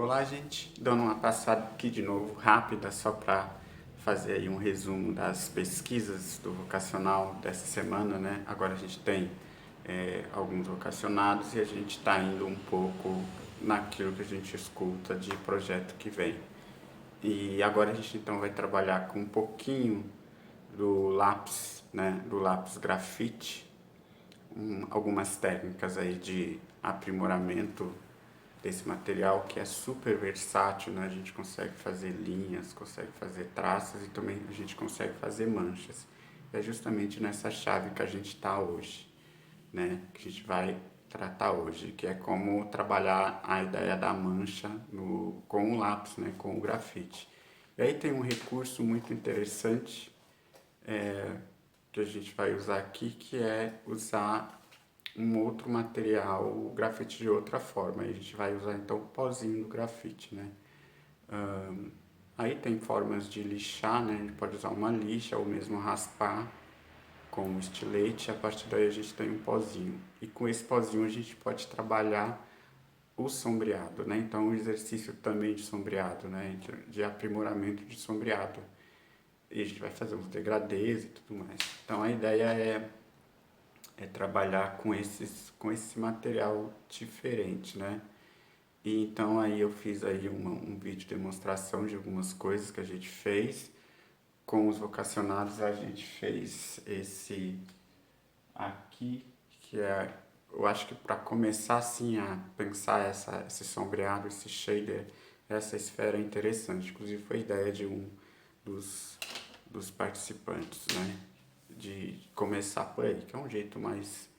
Olá, gente. Dando uma passada aqui de novo rápida, só para fazer aí um resumo das pesquisas do vocacional dessa semana, né? Agora a gente tem alguns vocacionados e a gente está indo um pouco naquilo que a gente escuta de projeto que vem. E agora a gente então vai trabalhar com um pouquinho do lápis, né? Do lápis grafite, algumas técnicas aí de aprimoramento desse material que é super versátil, né? A gente consegue fazer linhas, consegue fazer traços e também a gente consegue fazer manchas. É justamente nessa chave que a gente está hoje, né? Que a gente vai tratar hoje, que é como trabalhar a ideia da mancha com o lápis, né? Com o grafite. E aí tem um recurso muito interessante que a gente vai usar aqui, que é usar um outro material, o grafite de outra forma. Aí a gente vai usar então o pozinho do grafite, né? Aí tem formas de lixar, né? A gente pode usar uma lixa ou mesmo raspar com um estilete. A partir daí a gente tem um pozinho. E com esse pozinho a gente pode trabalhar o sombreado, né? Então o exercício também de sombreado, né? De aprimoramento de sombreado. E a gente vai fazer uns degradês e tudo mais. Então a ideia é trabalhar com esse material diferente, né? E então aí eu fiz aí um vídeo de demonstração de algumas coisas que a gente fez. Com os vocacionados a gente fez esse aqui, que é, eu acho que para começar assim a pensar esse sombreado, esse shader, essa esfera é interessante. Inclusive foi ideia de um dos, dos participantes, né? De começar por aí, que é um jeito mais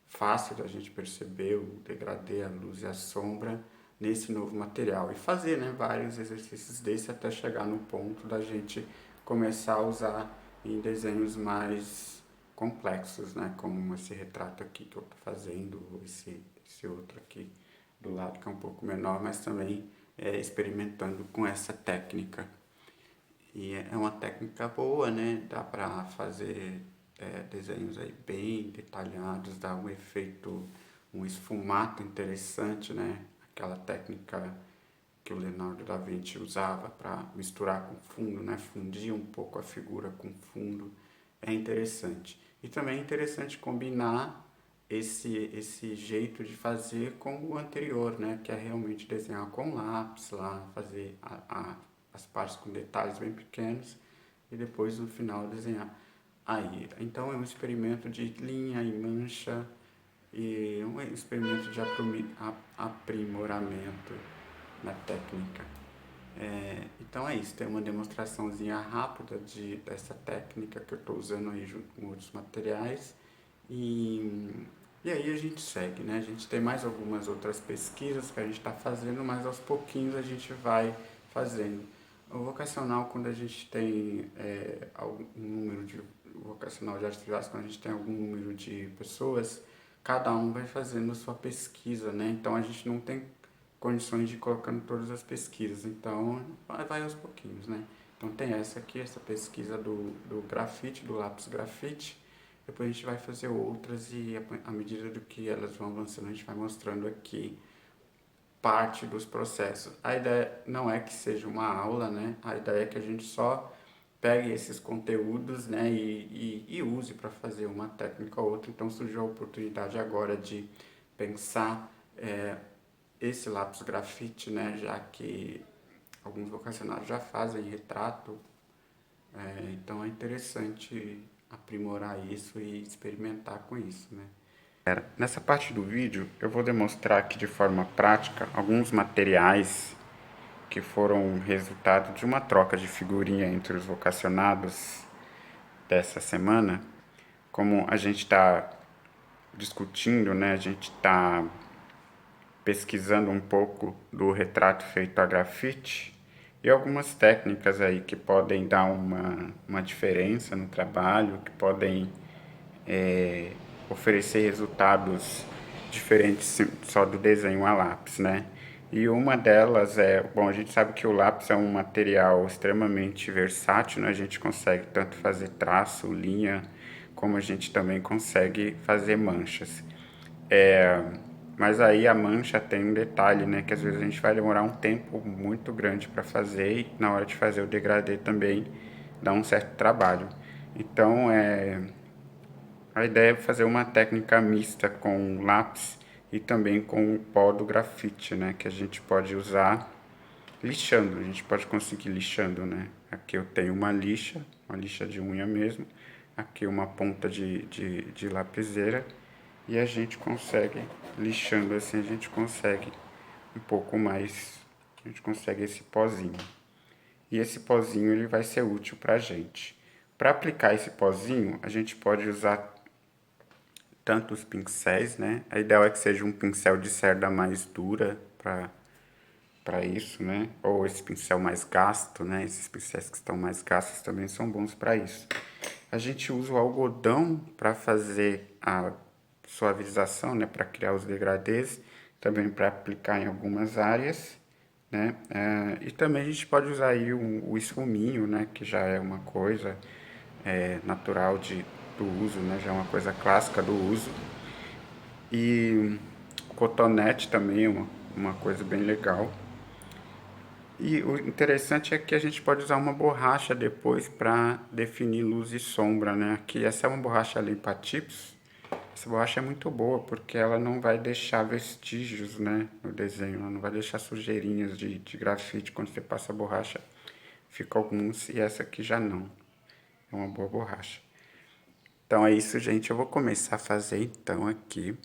fácil da gente perceber o degradê, a luz e a sombra nesse novo material. E fazer, né, vários exercícios desse até chegar no ponto da gente começar a usar em desenhos mais complexos, né, como esse retrato aqui que eu estou fazendo, esse outro aqui do lado que é um pouco menor, mas também experimentando com essa técnica. E é uma técnica boa, né? Dá para fazer desenhos aí bem detalhados, dá um efeito, um esfumato interessante, né? Aquela técnica que o Leonardo da Vinci usava para misturar com fundo, né? Fundir um pouco a figura com fundo. É interessante. E também é interessante combinar esse jeito de fazer com o anterior, né? Que é realmente desenhar com lápis lá, fazer as partes com detalhes bem pequenos e depois no final desenhar. Aí, então é um experimento de linha e mancha e um experimento de aprimoramento na técnica. Então é isso, tem uma demonstraçãozinha rápida dessa técnica que eu estou usando aí junto com outros materiais e aí a gente segue, né? A gente tem mais algumas outras pesquisas que a gente está fazendo, mas aos pouquinhos a gente vai fazendo. O vocacional, quando a gente tem algum número de vocacional de artes visuais, quando a gente tem algum número de pessoas, cada um vai fazendo a sua pesquisa, né? Então a gente não tem condições de ir colocando todas as pesquisas, então vai aos pouquinhos, né? Então tem essa aqui, essa pesquisa do grafite, do lápis grafite, depois a gente vai fazer outras e à medida do que elas vão avançando a gente vai mostrando aqui parte dos processos. A ideia não é que seja uma aula, né? A ideia é que a gente só pegue esses conteúdos, né, e use para fazer uma técnica ou outra. Então surgiu a oportunidade agora de pensar esse lápis grafite, né, já que alguns vocacionados já fazem retrato, então é interessante aprimorar isso e experimentar com isso, né. Nessa parte do vídeo eu vou demonstrar aqui de forma prática alguns materiais que foram resultado de uma troca de figurinha entre os vocacionados dessa semana. Como a gente está discutindo, né, a gente está pesquisando um pouco do retrato feito a grafite e algumas técnicas aí que podem dar uma diferença no trabalho, que podem oferecer resultados diferentes só do desenho a lápis, né? E uma delas é, bom, a gente sabe que o lápis é um material extremamente versátil, né? A gente consegue tanto fazer traço, linha, como a gente também consegue fazer manchas. Mas aí a mancha tem um detalhe, né? Que às vezes a gente vai demorar um tempo muito grande para fazer e na hora de fazer o degradê também dá um certo trabalho. Então, a ideia é fazer uma técnica mista com lápis e também com o pó do grafite, né? Que a gente pode usar lixando, a gente pode conseguir lixando, né? Aqui eu tenho uma lixa de unha mesmo, aqui uma ponta de lapiseira e a gente consegue, lixando assim, a gente consegue um pouco mais, a gente consegue esse pozinho. E esse pozinho ele vai ser útil pra gente. Para aplicar esse pozinho, a gente pode usar tanto os pincéis, né? A ideal é que seja um pincel de cerda mais dura para isso, né? Ou esse pincel mais gasto, né? Esses pincéis que estão mais gastos também são bons para isso. A gente usa o algodão para fazer a suavização, né? Para criar os degradês, também para aplicar em algumas áreas, né? E também a gente pode usar aí o esfuminho, né? Que já é uma coisa natural do uso, né? Já é uma coisa clássica do uso. E o cotonete também é uma coisa bem legal. E o interessante é que a gente pode usar uma borracha depois para definir luz e sombra, né? Aqui essa é uma borracha limpa tips. Essa borracha é muito boa porque ela não vai deixar vestígios, né, no desenho. Ela não vai deixar sujeirinhas de grafite. Quando você passa a borracha, fica alguns e essa aqui já não. É uma boa borracha. Então é isso, gente. Eu vou começar a fazer então aqui.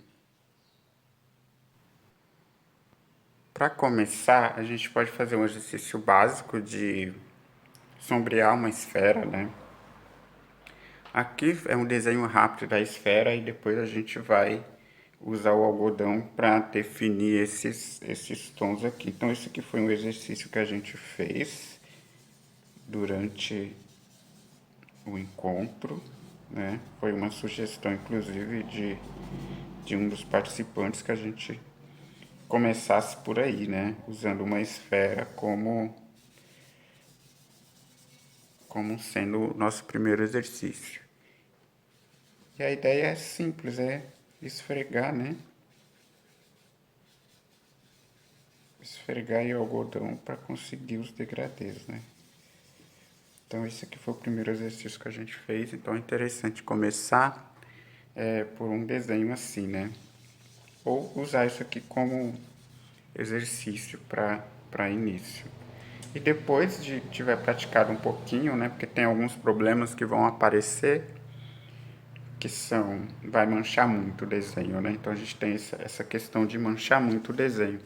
Para começar, a gente pode fazer um exercício básico de sombrear uma esfera, né? Aqui é um desenho rápido da esfera e depois a gente vai usar o algodão para definir esses tons aqui. Então esse aqui foi um exercício que a gente fez durante o encontro, né? Foi uma sugestão, inclusive, de um dos participantes que a gente começasse por aí, né? Usando uma esfera como sendo o nosso primeiro exercício. E a ideia é simples, é esfregar, né? Esfregar aí o algodão para conseguir os degradês, né? Então esse aqui foi o primeiro exercício que a gente fez, então é interessante começar por um desenho assim, né? Ou usar isso aqui como exercício para início. E depois de tiver praticado um pouquinho, né? Porque tem alguns problemas que vão aparecer, que vai manchar muito o desenho, né? Então a gente tem essa questão de manchar muito o desenho.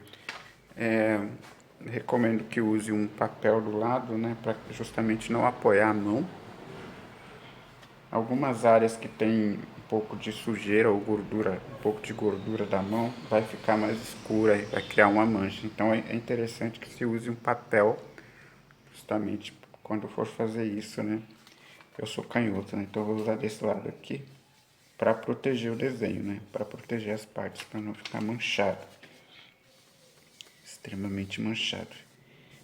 Recomendo que use um papel do lado, né? Para justamente não apoiar a mão. Algumas áreas que tem um pouco de sujeira ou gordura, um pouco de gordura da mão, vai ficar mais escura e vai criar uma mancha. Então é interessante que se use um papel justamente quando for fazer isso, né? Eu sou canhoto, né? Então eu vou usar desse lado aqui para proteger o desenho, né? Para proteger as partes, para não ficar manchado, extremamente manchado.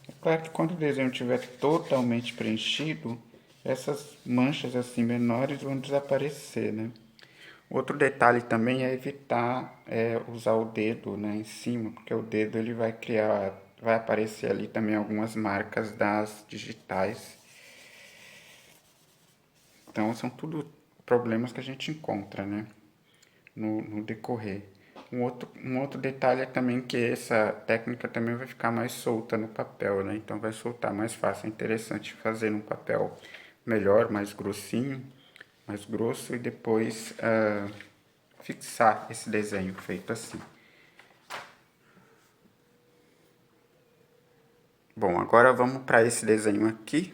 É claro que quando o desenho estiver totalmente preenchido, essas manchas assim menores vão desaparecer, né? Outro detalhe também é evitar usar o dedo, né, em cima, porque o dedo ele vai aparecer ali também algumas marcas das digitais. Então são tudo problemas que a gente encontra, né, no decorrer. Um outro detalhe é também que essa técnica também vai ficar mais solta no papel, né? Então vai soltar mais fácil. É interessante fazer num papel melhor, mais grossinho, mais grosso e depois fixar esse desenho feito assim. Bom, agora vamos para esse desenho aqui.